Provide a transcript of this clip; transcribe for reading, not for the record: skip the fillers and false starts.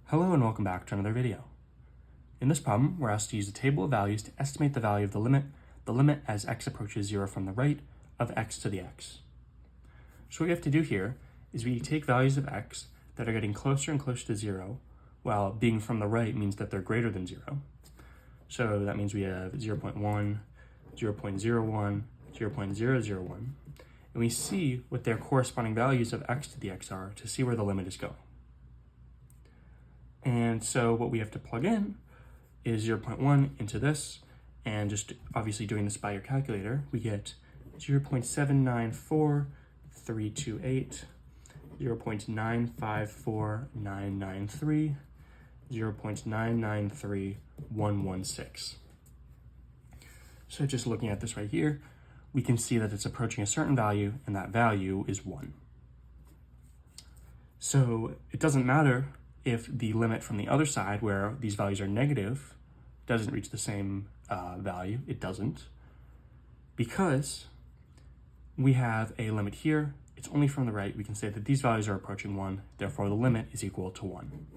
Hello and welcome back to another video. In this problem, we're asked to use a table of values to estimate the value of the limit as x approaches 0 from the right of x to the x. So what we have to do here is we take values of x that are getting closer and closer to 0, while being from the right means that they're greater than 0. So that means we have 0 0.1, 0 0.01, 0 0.001, and we see what their corresponding values of x to the x are to see where the limit is going. And so what we have to plug in is 0.1 into this, and just obviously doing this by your calculator, we get 0.794328, 0.954993, 0.993116. So just looking at this right here, we can see that it's approaching a certain value, and that value is 1. So it doesn't matter if the limit from the other side, where these values are negative, doesn't reach the same value. It doesn't, because we have a limit here. It's only from the right. We can say that these values are approaching 1, therefore the limit is equal to 1.